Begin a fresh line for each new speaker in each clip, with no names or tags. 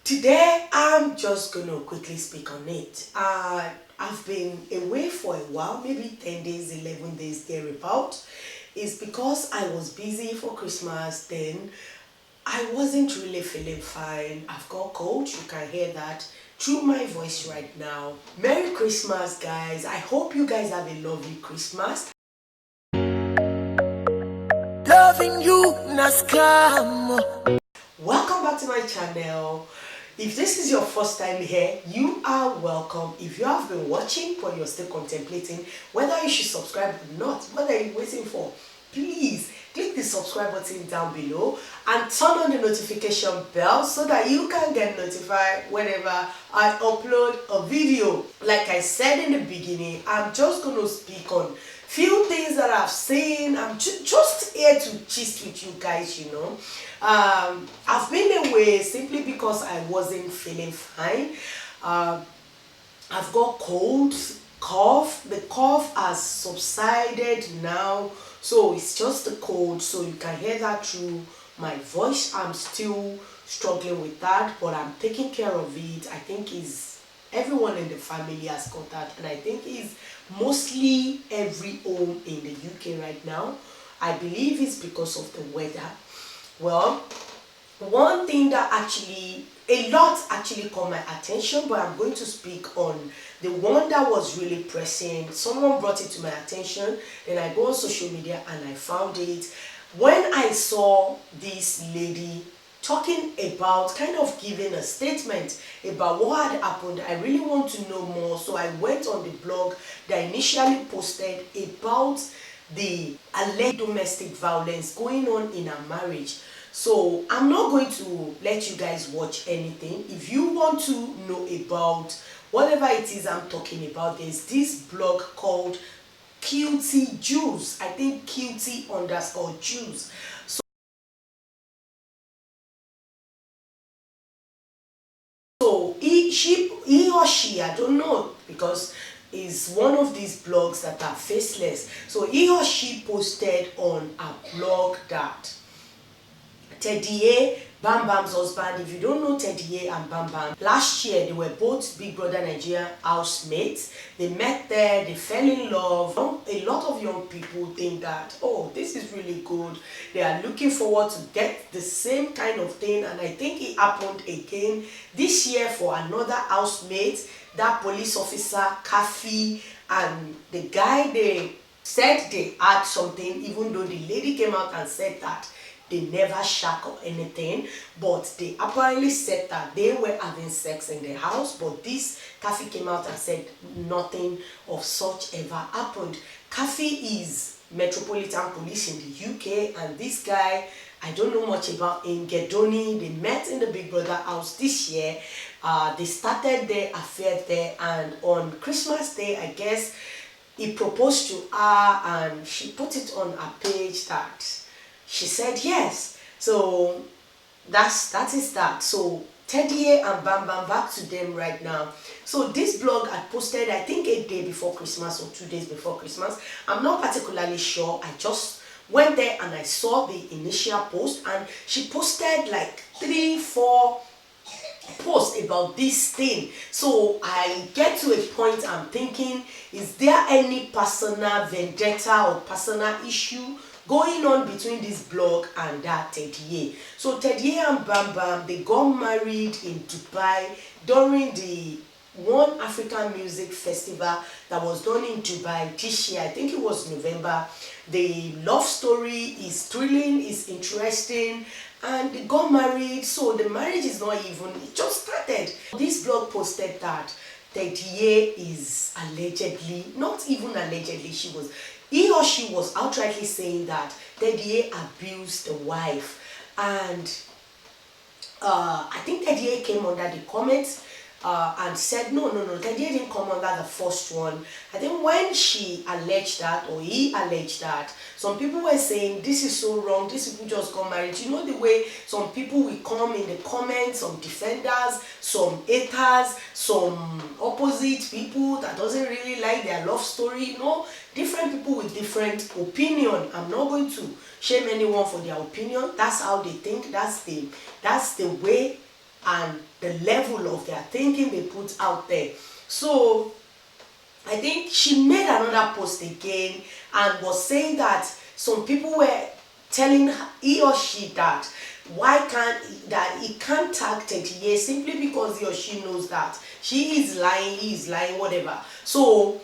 Today, I'm just going to quickly speak on it. I've been away for a while, maybe 10 days, 11 days, thereabout. It's because I was busy for Christmas then. I wasn't really feeling fine. I've got cold, you can hear that through my voice right now. Merry Christmas, guys. I hope you guys have a lovely Christmas. Loving you, Naskam. Welcome back to my channel. If this is your first time here, you are welcome. If you have been watching but you're still contemplating whether you should subscribe or not, what are you waiting for? Please click the subscribe button down below and turn on the notification bell so that you can get notified whenever I upload a video. Like I said in the beginning, I'm just going to speak on few things that I've seen. I'm just here to gist with you guys, you know. I've been away simply because I wasn't feeling fine. I've got cold, cough. The cough has subsided now, so it's just the cold, so you can hear that through my voice. I'm still struggling with that, but I'm taking care of it. I think everyone in the family has got that, and I think it's mostly every home in the UK right now. I believe it's because of the weather. Well, one thing that a lot actually caught my attention, but I'm going to speak on the one that was really pressing. Someone brought it to my attention, then I go on social media and I found it. When I saw this lady talking about, kind of giving a statement about what had happened, I really want to know more, so I went on the blog that initially posted about the alleged domestic violence going on in a marriage. So I'm not going to let you guys watch anything. If you want to know about whatever it is I'm talking about, there's this blog called QT Jews. I think QT_Jews. So he or she, I don't know, because is one of these blogs that are faceless. So he or she posted on a blog that Teddy Bam Bam's husband, if you don't know Teddy and Bam Bam, last year they were both Big Brother Nigeria housemates. They met there, they fell in love. A lot of young people think that, oh, this is really good. They are looking forward to get the same kind of thing, and I think it happened again this year for another housemate, that police officer, Kafi, and the guy, they said they had something, even though the lady came out and said that they never shack or anything, but they apparently said that they were having sex in the house, but this Kafi came out and said nothing of such ever happened. Kafi is Metropolitan Police in the UK, and this guy, I don't know much about him, Gedoni, they met in the Big Brother house this year. They started their affair there, and on Christmas Day, I guess, he proposed to her and she put it on her page that she said yes. So that is that. So Teddy and Bam Bam, back to them right now. So this blog I posted, I think a day before Christmas or 2 days before Christmas. I'm not particularly sure. I just went there and I saw the initial post, and she posted like 3-4 posts about this thing. So I get to a point, I'm thinking, is there any personal vendetta or personal issue going on between this blog and that Teddy? So Teddy and Bam Bam, they got married in Dubai during the One African Music Festival that was done in Dubai this year. I think it was November. The love story is thrilling, is interesting, and they got married. So the marriage is not even, it just started. This blog posted that Teddy is allegedly, not even allegedly, he or she was outrightly saying that Teddy abused the wife, and I think Teddy came under the comments and said no, Teddy didn't come under the first one. I think when she alleged that, or he alleged that, some people were saying this is so wrong, these people just got married. You know the way some people will come in the comments, some defenders, some haters, some opposite people that doesn't really like their love story, you know, different people with different opinion. I'm not going to shame anyone for their opinion. That's how they think, that's the way and the level of their thinking they put out there. So I think she made another post again and was saying that some people were telling he or she that why can't that he can't tag 30 years simply because he or she knows that she is lying, he is lying, whatever. So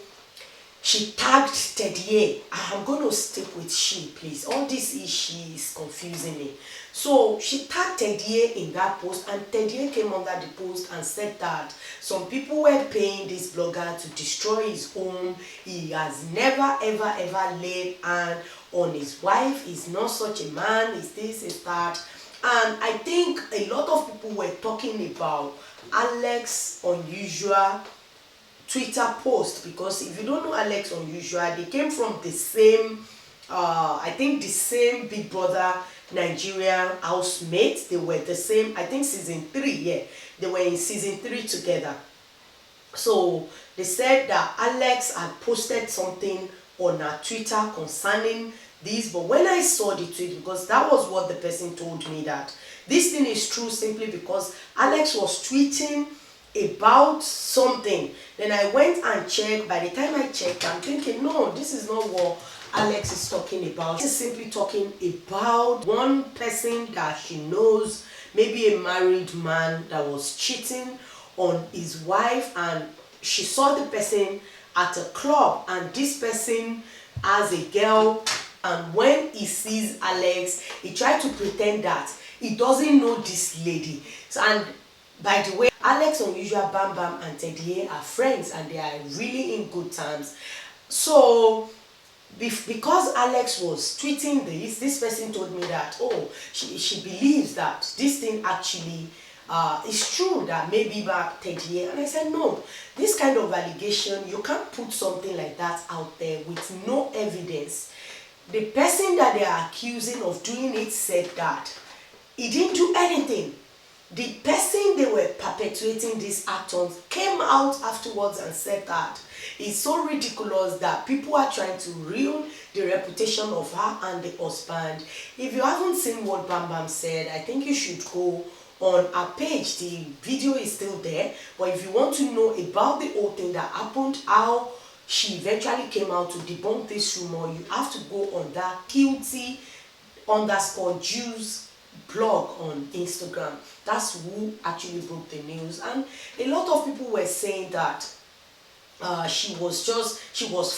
she tagged Teddy. I'm going to stick with she, please. All this is she is confusing me. So she tagged Teddy in that post, and Teddy came under the post and said that some people were paying this blogger to destroy his home. He has never ever laid hand on his wife. He's not such a man. Is this, is that? And I think a lot of people were talking about Alex Unusual Twitter post, because if you don't know Alex Unusual, they came from the same I think the same Big Brother Nigerian housemates. They were the same, I think season 3, yeah, they were in season 3 together. So they said that Alex had posted something on her Twitter concerning this, but when I saw the tweet, because that was what the person told me, that this thing is true simply because Alex was tweeting about something. Then I went and checked. By the time I checked, I'm thinking, no, this is not what Alex is talking about. She's simply talking about one person that she knows, maybe a married man that was cheating on his wife, and she saw the person at a club, and this person has a girl, and when he sees Alex, he tried to pretend that he doesn't know this lady. So, and by the way, Alex Unusual, Bam Bam and Teddy are friends, and they are really in good terms. So because Alex was tweeting this person told me that, oh, she believes that this thing actually is true, that maybe back 30 years. And I said, no, this kind of allegation, you can't put something like that out there with no evidence. The person that they are accusing of doing it said that he didn't do anything. The person they were perpetuating this act on came out afterwards and said that it's so ridiculous that people are trying to ruin the reputation of her and the husband. If you haven't seen what Bam Bam said, I think you should go on her page. The video is still there. But if you want to know about the whole thing that happened, how she eventually came out to debunk this rumor, you have to go on that guilty_Jews blog on Instagram. That's who actually broke the news. And a lot of people were saying that she was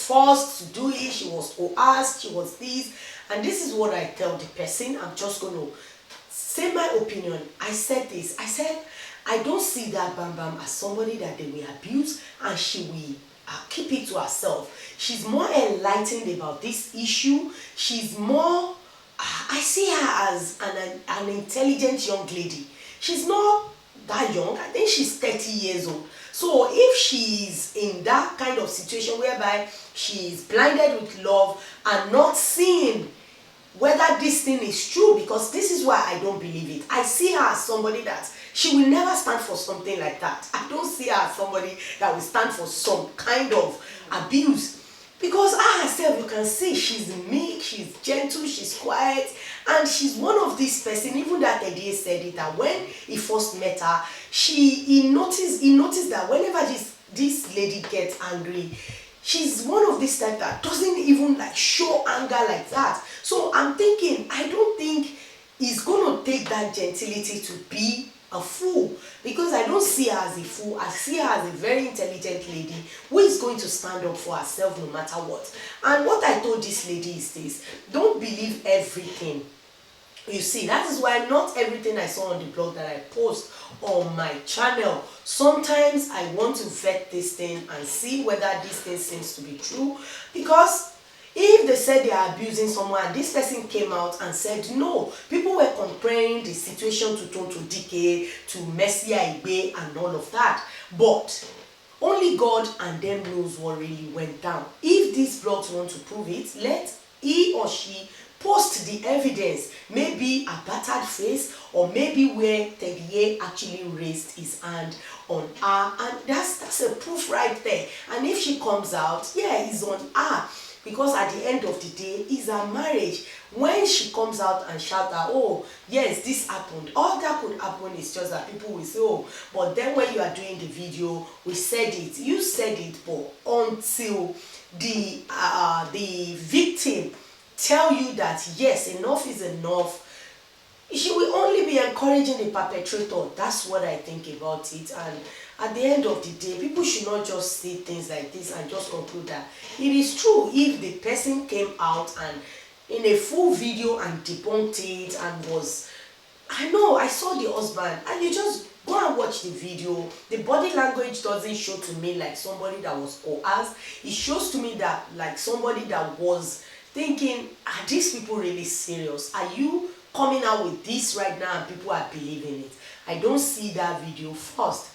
forced to do it, she was coerced, she was this. And this is what I tell the person. I'm just going to say my opinion. I said this. I said, I don't see that Bam Bam as somebody that they will abuse and she will keep it to herself. She's more enlightened about this issue. She's more, I see her as an intelligent young lady. She's not that young. I think she's 30 years old. So if she's in that kind of situation whereby she's blinded with love and not seeing whether this thing is true, because this is why I don't believe it. I see her as somebody that she will never stand for something like that. I don't see her as somebody that will stand for some kind of abuse. Because her herself, you can see she's meek, she's gentle, she's quiet, and she's one of these person. Even that Teddy said it, that when he first met her, he noticed that whenever this lady gets angry, she's one of these type that doesn't even like show anger like that. So I'm thinking, I don't think he's gonna take that gentility to be a fool, because I don't see her as a fool. I see her as a very intelligent lady who is going to stand up for herself no matter what. And what I told this lady is this: don't believe everything you see. That is why not everything I saw on the blog that I post on my channel, sometimes I want to vet this thing and see whether this thing seems to be true. Because if they said they are abusing someone and this person came out and said no, people were comparing the situation to Tonto Dike, to Mercy Aigbe and all of that. But only God and them knows what really went down. If these blogs want to prove it, let he or she post the evidence, maybe a battered face, or maybe where Teddy actually raised his hand on her, and that's a proof right there. And if she comes out, yeah, it's on her. because at the end of the day, it's her marriage. When she comes out and shout that, oh yes, this happened, all that could happen is just that people will say, oh, but then when you are doing the video, we said it, you said it, but until the victim tell you that yes, enough is enough, she will only be encouraging the perpetrator. That's what I think about it. And at the end of the day, people should not just say things like this and just conclude that it is true. If the person came out and in a full video and debunked it and was, I know, I saw the husband, and you just go and watch the video. The body language doesn't show to me like somebody that was coerced. It shows to me that like somebody that was thinking, are these people really serious? Are you coming out with this right now and people are believing it? I don't see that video first.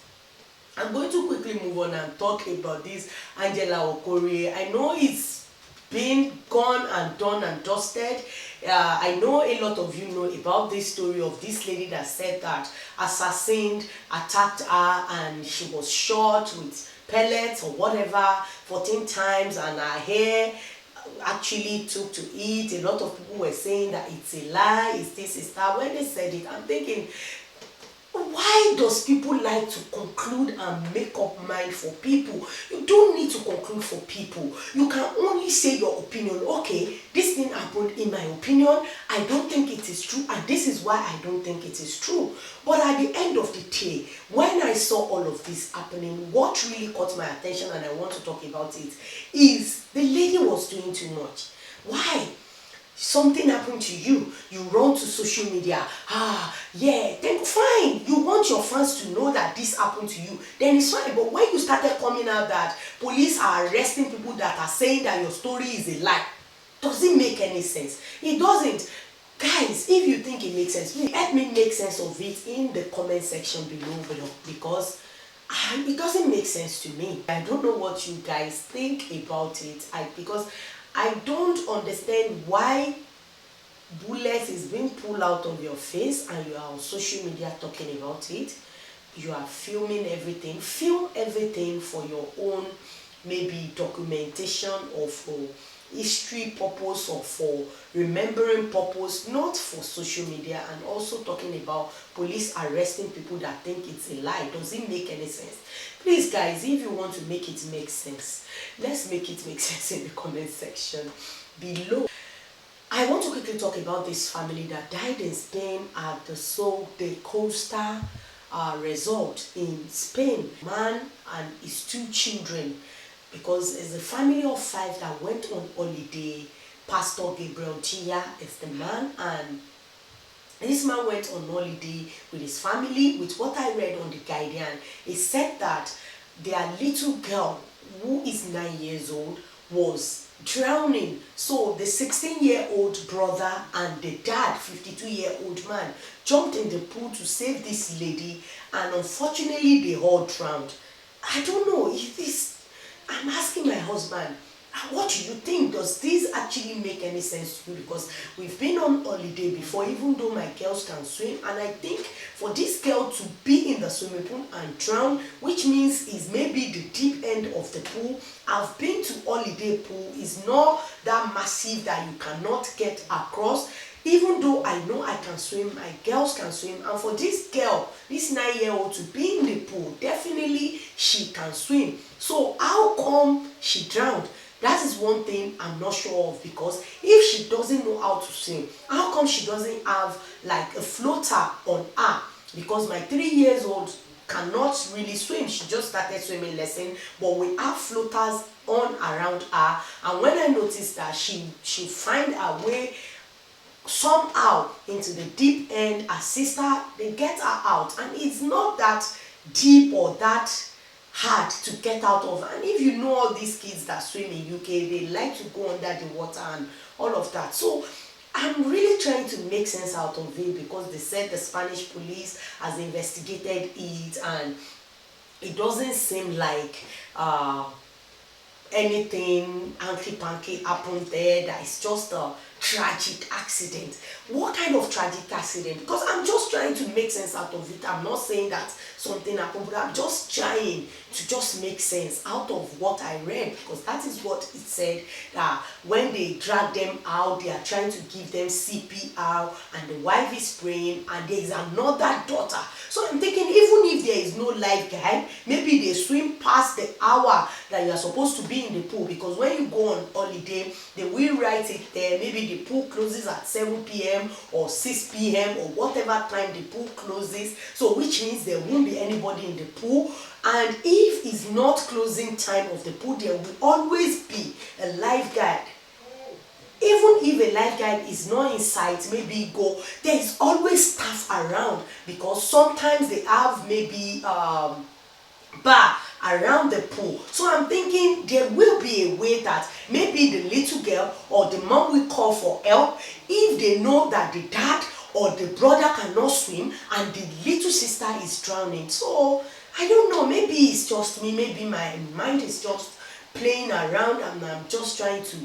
I'm going to quickly move on and talk about this Angela Okorie. I know it's been gone and done and dusted. I know a lot of you know about this story of this lady that said that assassin attacked her and she was shot with pellets or whatever 14 times, and her hair actually took to it. A lot of people were saying that it's a lie, it's this, it's that. When they said it, I'm thinking, why does people like to conclude and make up mind for people? You don't need to conclude for people. You can only say your opinion. Okay, this thing happened, in my opinion, I don't think it is true, and this is why I don't think it is true. But at the end of the day, when I saw all of this happening, what really caught my attention, and I want to talk about it, is the lady was doing too much. Why? Something happened to you, you run to social media, yeah, then fine, you want your fans to know that this happened to you, then it's fine. But when you started coming out that police are arresting people that are saying that your story is a lie, does it make any sense? It doesn't. Guys, if you think it makes sense, please help me make sense of it in the comment section below, because it doesn't make sense to me. I don't know what you guys think about it, because I don't understand why bullets is being pulled out of your face and you are on social media talking about it. You are filming everything. Film everything for your own maybe documentation or for history purpose or for remembering purpose, not for social media. And also talking about police arresting people that think it's a lie. Does it make any sense? Please guys, if you want to make it make sense, let's make it make sense in the comment section below. I want to quickly talk about this family that died in Spain at the Sol de Costa resort in Spain. Man and his 2 children, because it's a family of 5 that went on holiday. Pastor Gabriel Tia is the man, and this man went on holiday with his family. With what I read on the Guardian, it said that their little girl, who is 9 years old, was drowning. So the 16-year-old brother and the dad, 52-year-old man, jumped in the pool to save this lady, and unfortunately they all drowned. I don't know if this, I'm asking my husband, what do you think? Does this actually make any sense to you? Because we've been on holiday before, even though my girls can swim, and I think for this girl to be in the swimming pool and drown, which means is maybe the deep end of the pool. I've been to holiday pool, is not that massive that you cannot get across. Even though I know I can swim, my girls can swim, and for this girl, this 9-year-old, to be in the pool, definitely she can swim. So how come she drowned? That is one thing I'm not sure of, because if she doesn't know how to swim, how come she doesn't have like a floater on her? Because my 3-year-old cannot really swim. She just started swimming lesson, but we have floaters on around her. And when I noticed that she find her way somehow into the deep end, her sister, they get her out, and it's not that deep or that hard to get out of. And if you know all these kids that swim in UK, they like to go under the water and all of that. So I'm really trying to make sense out of it, because they said the Spanish police has investigated it, and it doesn't seem like anything hanky-panky happened there. That is just tragic accident. What kind of tragic accident? Because I'm just trying to make sense out of it. I'm not saying that something happened, but I'm just trying to just make sense out of what I read, because that is what it said, that when they drag them out, they are trying to give them CPR and the wife is praying and there is another daughter. So I'm thinking, even if there is no life guide, maybe they swim past the hour that you are supposed to be in the pool, because when you go on holiday, they will write it there. Maybe the pool closes at 7 p.m. or 6 p.m. or whatever time the pool closes, so which means there won't be anybody in the pool. And if it's not closing time of the pool, there will always be a lifeguard. Even if a lifeguard is not in sight, maybe go, there is always staff around, because sometimes they have maybe bar around the pool. So I'm thinking there will be a way that maybe the little girl or the mom will call for help if they know that the dad or the brother cannot swim and the little sister is drowning. So I don't know, maybe it's just me, maybe my mind is just playing around and I'm just trying to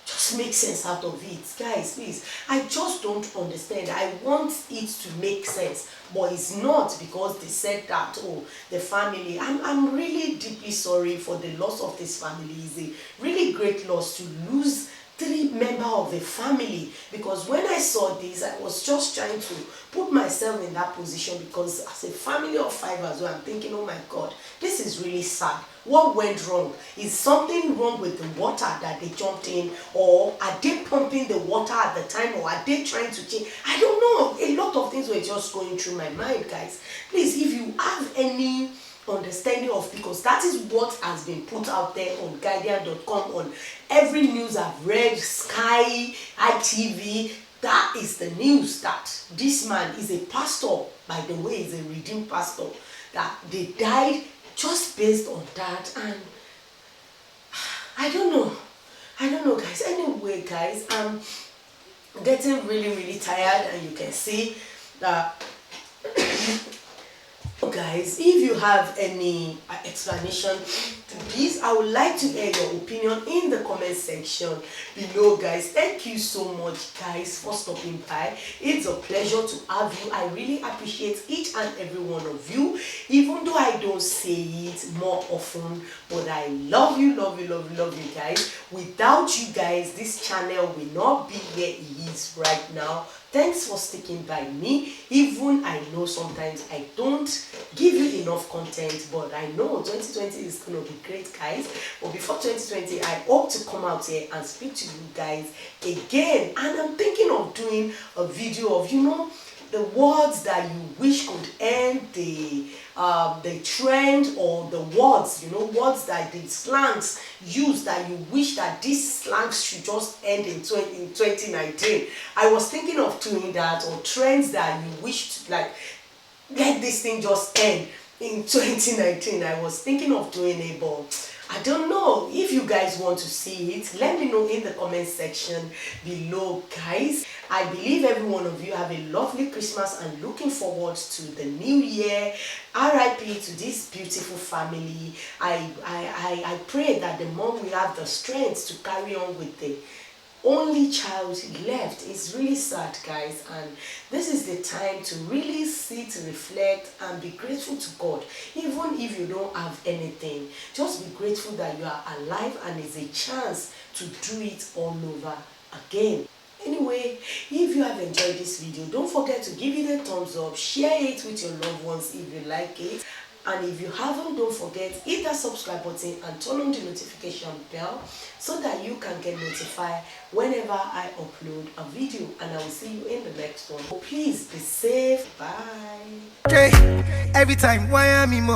just make sense out of it. Guys, please, I just don't understand. I want it to make sense, but it's not, because they said that, oh, the family, I'm really deeply sorry for the loss of this family. It's a really great loss to lose 3 members of the family, because when I saw this, I was just trying to put myself in that position, because as a family of 5 as well, I'm thinking, oh my God, this is really sad. What went wrong? Is something wrong with the water that they jumped in, or are they pumping the water at the time, or are they trying to change? I don't know. A lot of things were just going through my mind, guys. Please, if you have any understanding of, because that is what has been put out there on Guardian.com, on every news I've read, Sky, ITV, that is the news, that this man is a pastor, by the way, is a redeemed pastor, that they died just based on that. And I don't know guys. Anyway guys, I'm getting really tired, and you can see that guys, if you have any explanation to this, I would like to hear your opinion in the comment section below, guys. Thank you so much, guys, for stopping by. It's a pleasure to have you. I really appreciate each and every one of you, even though I don't say it more often, but I love you guys. Without you guys, this channel will not be where it is right now. Thanks for sticking by me. Even I know sometimes I don't give you enough content, but I know 2020 is going to be great, guys. But before 2020, I hope to come out here and speak to you guys again. And I'm thinking of doing a video of, you know, the words that you wish could end the trend, or the words, you know, words that the slangs use that you wish that these slangs should just end in 2019. I was thinking of doing that, or trends that you wish to, like, let this thing just end in 2019. I was thinking of doing it, but I don't know. If you guys want to see it, let me know in the comment section below, guys. I believe every one of you have a lovely Christmas and looking forward to the new year. RIP to this beautiful family. I pray that the mom will have the strength to carry on with the only child left. It's really sad, guys, and this is the time to really sit, reflect, and be grateful to God. Even if you don't have anything, just be grateful that you are alive and it's a chance to do it all over again. Anyway, if you have enjoyed this video, don't forget to give it a thumbs up, share it with your loved ones if you like it, and if you haven't, don't forget, hit that subscribe button and turn on the notification bell so that you can get notified whenever I upload a video. And I will see you in the next one. So please be safe. Bye. Okay. Every time, why am I more?